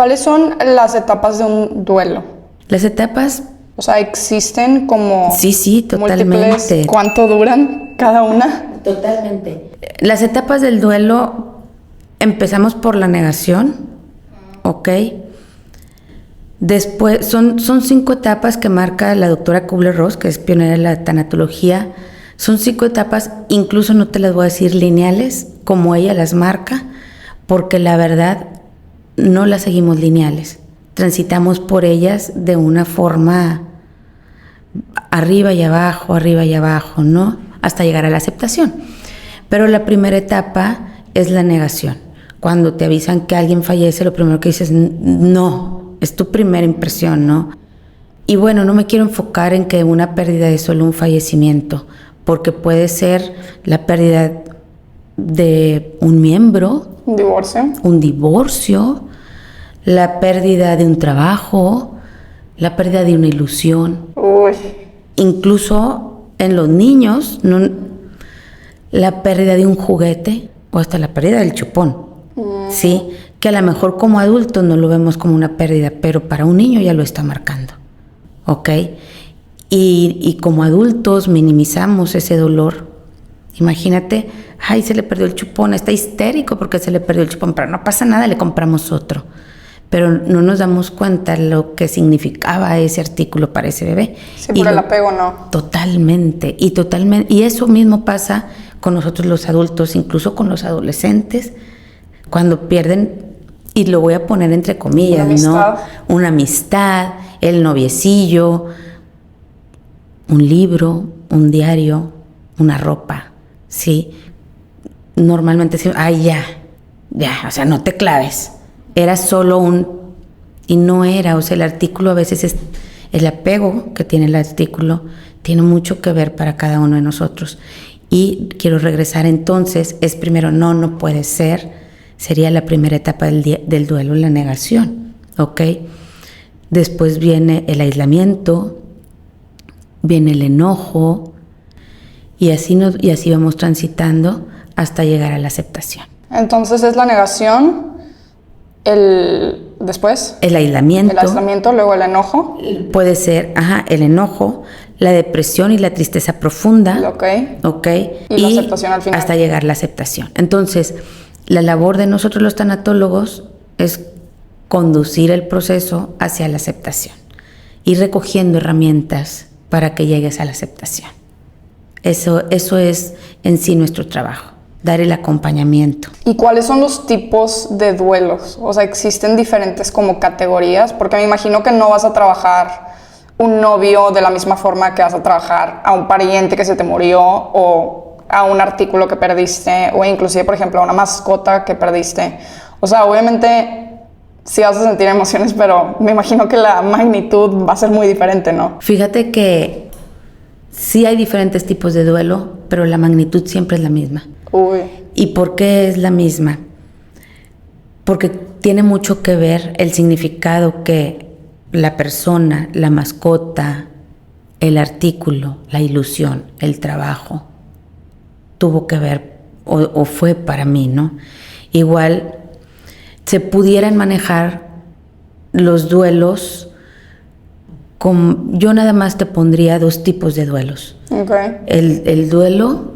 ¿Cuáles son las etapas de un duelo? Las etapas... O sea, ¿existen como Sí, totalmente. múltiples? ¿Cuánto duran cada una? Totalmente. Las etapas del duelo, empezamos por la negación, ¿ok? Después, son 5 etapas que marca la doctora Kubler-Ross, que es pionera de la tanatología. Son 5 etapas, incluso no te las voy a decir lineales, como ella las marca, porque la verdad no las seguimos lineales. Transitamos por ellas de una forma arriba y abajo, ¿no? Hasta llegar a la aceptación. Pero la primera etapa es la negación. Cuando te avisan que alguien fallece, lo primero que dices, no, es tu primera impresión, ¿no? Y bueno, no me quiero enfocar en que una pérdida es solo un fallecimiento, porque puede ser la pérdida de un miembro, un divorcio, la pérdida de un trabajo, la pérdida de una ilusión. Uy. Incluso en los niños, la pérdida de un juguete o hasta la pérdida del chupón. Sí, que a lo mejor como adultos no lo vemos como una pérdida, pero para un niño ya lo está marcando, ¿ok? Y como adultos minimizamos ese dolor. Imagínate, ay, se le perdió el chupón, está histérico porque se le perdió el chupón, pero no pasa nada, le compramos otro. Pero no nos damos cuenta lo que significaba ese artículo para ese bebé. Sí, por el apego, ¿no? Totalmente. Y eso mismo pasa con nosotros los adultos, incluso con los adolescentes, cuando pierden, y lo voy a poner entre comillas, ¿no? Una amistad, el noviecillo, un libro, un diario, una ropa, ¿sí? Normalmente decimos, ay, ya, o sea, no te claves. Era solo y no era, o sea, el artículo a veces es, el apego que tiene el artículo tiene mucho que ver para cada uno de nosotros. Y quiero regresar entonces, es primero, no puede ser, sería la primera etapa del duelo, la negación, ¿ok? Después viene el aislamiento, viene el enojo, y así vamos transitando hasta llegar a la aceptación. Entonces es la negación, después el aislamiento, luego el enojo. Puede ser, el enojo, la depresión y la tristeza profunda. Ok. Y la aceptación al final. Hasta llegar a la aceptación. Entonces, la labor de nosotros los tanatólogos es conducir el proceso hacia la aceptación, ir recogiendo herramientas para que llegues a la aceptación. Eso es en sí nuestro trabajo, dar el acompañamiento. ¿Y cuáles son los tipos de duelos? O sea, ¿existen diferentes como categorías? Porque me imagino que no vas a trabajar un novio de la misma forma que vas a trabajar a un pariente que se te murió, o a un artículo que perdiste, o inclusive, por ejemplo, a una mascota que perdiste. O sea, obviamente sí vas a sentir emociones, pero me imagino que la magnitud va a ser muy diferente, ¿no? Fíjate que sí hay diferentes tipos de duelo, pero la magnitud siempre es la misma. Uy. ¿Y por qué es la misma? Porque tiene mucho que ver el significado que la persona, la mascota, el artículo, la ilusión, el trabajo, tuvo que ver o fue para mí, ¿no? Igual se pudieran manejar los duelos yo nada más te pondría 2 tipos de duelos. Okay. El duelo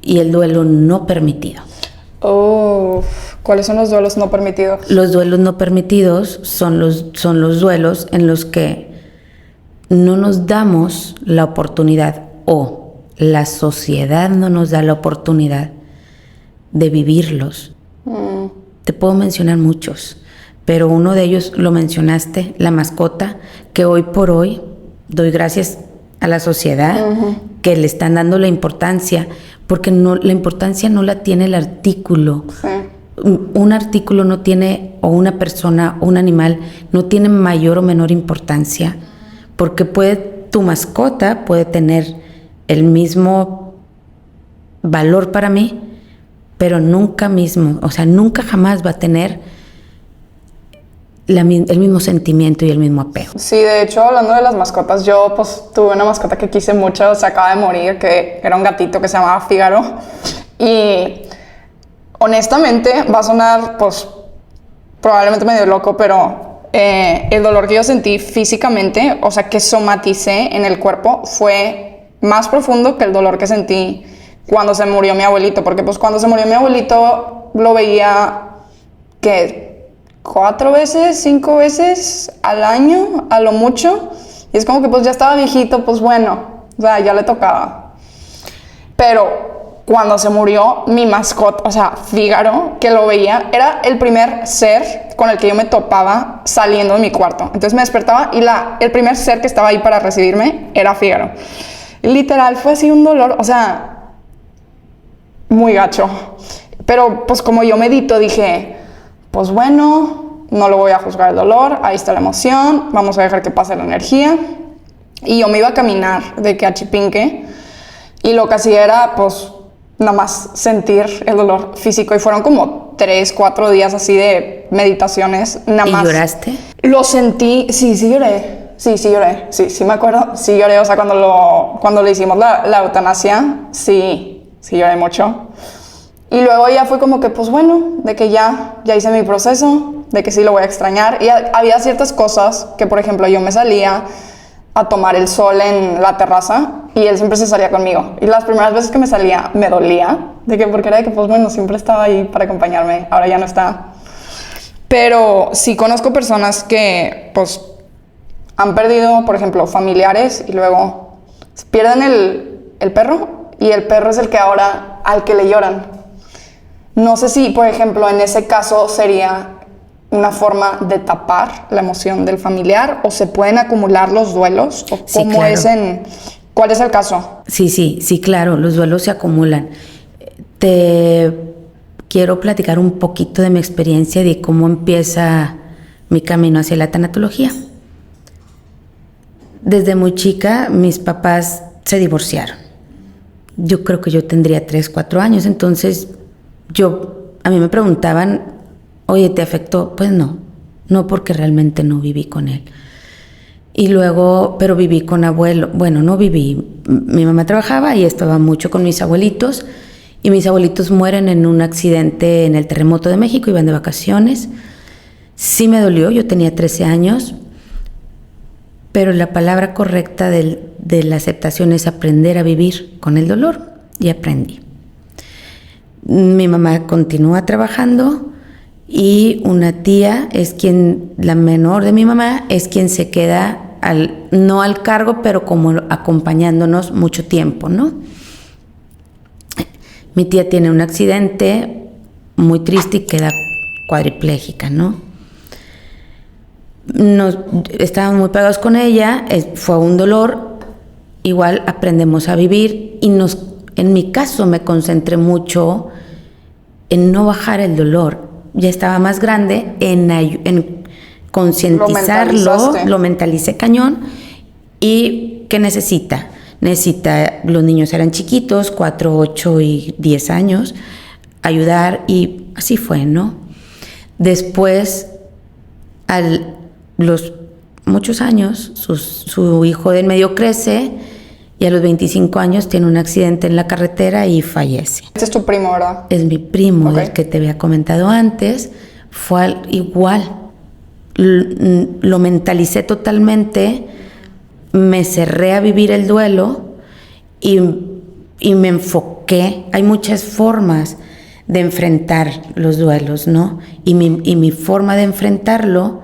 y el duelo no permitido. ¿Cuáles son los duelos no permitidos? Los duelos no permitidos son los duelos en los que no nos damos la oportunidad, o la sociedad no nos da la oportunidad de vivirlos. Te puedo mencionar muchos, pero uno de ellos lo mencionaste, la mascota, que hoy por hoy doy gracias a la sociedad que le están dando la importancia, porque la importancia no la tiene el artículo. Sí. Un artículo no tiene, o una persona, o un animal, no tiene mayor o menor importancia, porque tu mascota puede tener el mismo valor para mí, pero nunca jamás va a tener el mismo sentimiento y el mismo apego. Sí, de hecho, hablando de las mascotas, yo pues tuve una mascota que quise mucho, se acaba de morir, que era un gatito que se llamaba Fígaro, y honestamente va a sonar pues probablemente medio loco, pero el dolor que yo sentí físicamente, o sea, que somaticé en el cuerpo, fue más profundo que el dolor que sentí cuando se murió mi abuelito, porque pues cuando se murió mi abuelito lo veía que 4 veces, 5 veces al año, a lo mucho, y es como que pues ya estaba viejito, pues bueno, o sea, ya le tocaba. Pero cuando se murió mi mascota, o sea, Fígaro, que lo veía, era el primer ser con el que yo me topaba saliendo de mi cuarto. Entonces me despertaba y el primer ser que estaba ahí para recibirme era Fígaro. Literal, fue así un dolor, o sea, muy gacho. Pero pues como yo medito, dije, pues bueno, no lo voy a juzgar el dolor, ahí está la emoción, vamos a dejar que pase la energía. Y yo me iba a caminar de que a Chipinque, y lo que hacía era pues nada más sentir el dolor físico, y fueron como 3, 4 días así de meditaciones, nada más. ¿Y lloraste? Lo sentí, sí lloré. Sí lloré, sí me acuerdo, sí lloré, o sea, cuando le hicimos la eutanasia, sí lloré mucho. Y luego ya fue como que, pues bueno, de que ya hice mi proceso, de que sí lo voy a extrañar. Y había ciertas cosas que, por ejemplo, yo me salía a tomar el sol en la terraza y él siempre se salía conmigo. Y las primeras veces que me salía me dolía, porque era de que, pues bueno, siempre estaba ahí para acompañarme, ahora ya no está. Pero sí conozco personas que, pues, han perdido, por ejemplo, familiares y luego pierden el perro, y el perro es el que ahora al que le lloran. No sé si, por ejemplo, en ese caso sería una forma de tapar la emoción del familiar, o se pueden acumular los duelos, o sí, cómo claro. ¿Cuál es el caso? Sí, claro, los duelos se acumulan. Te quiero platicar un poquito de mi experiencia de cómo empieza mi camino hacia la tanatología. Desde muy chica, mis papás se divorciaron. Yo creo que yo tendría 3, 4 años, entonces a mí me preguntaban, oye, ¿te afectó? Pues no, porque realmente no viví con él. Y luego, pero viví con abuelo. Bueno, no viví. Mi mamá trabajaba y estaba mucho con mis abuelitos, y mis abuelitos mueren en un accidente en el terremoto de México, iban de vacaciones. Sí me dolió, yo tenía 13 años, pero la palabra correcta de la aceptación es aprender a vivir con el dolor, y aprendí. Mi mamá continúa trabajando, y una tía la menor de mi mamá, es quien se queda no al cargo, pero como acompañándonos mucho tiempo, ¿no? Mi tía tiene un accidente muy triste y queda cuadripléjica, ¿no? Estábamos muy pegados con ella, fue un dolor, igual aprendemos a vivir, y en mi caso me concentré mucho en no bajar el dolor. Ya estaba más grande, en concientizarlo, lo mentalicé cañón. ¿Y qué necesita? Los niños eran chiquitos, 4, 8 y 10 años, ayudar, y así fue, ¿no? Después, los muchos años, su hijo de en medio crece, y a los 25 años tiene un accidente en la carretera y fallece. Este es tu primo, ¿verdad? Es mi primo, Okay. Del que te había comentado antes. Fue igual. Lo mentalicé totalmente, me cerré a vivir el duelo, y me enfoqué. Hay muchas formas de enfrentar los duelos, ¿no? Y mi forma de enfrentarlo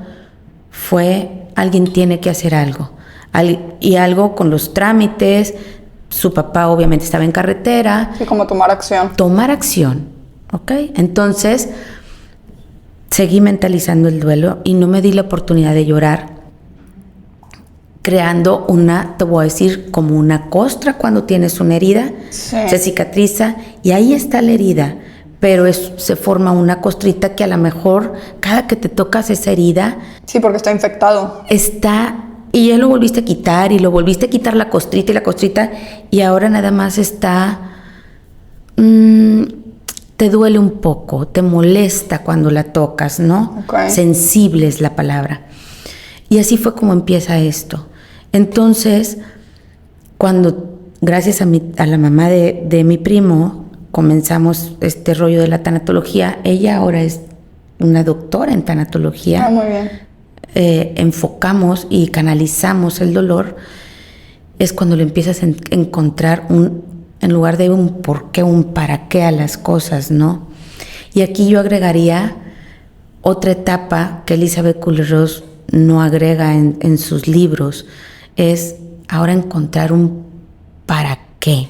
fue: alguien tiene que hacer algo. Y algo con los trámites. Su papá obviamente estaba en carretera. Sí, como tomar acción. Tomar acción, ¿ok? Entonces, seguí mentalizando el duelo y no me di la oportunidad de llorar, creando te voy a decir, como una costra cuando tienes una herida. Sí. Se cicatriza y ahí está la herida, pero se forma una costrita que a lo mejor cada que te tocas esa herida... Sí, porque está infectado. Y ya lo volviste a quitar, y lo volviste a quitar la costrita, y ahora nada más está... te duele un poco, te molesta cuando la tocas, ¿no? Okay. Sensible es la palabra. Y así fue como empieza esto. Entonces, cuando, gracias a la mamá de mi primo, comenzamos este rollo de la tanatología, ella ahora es una doctora en tanatología. Ah, muy bien. Enfocamos y canalizamos el dolor, es cuando le empiezas a encontrar en lugar de un por qué, un para qué a las cosas, ¿no? Y aquí yo agregaría otra etapa que Elizabeth Kubler-Ross no agrega en sus libros, es ahora encontrar un para qué.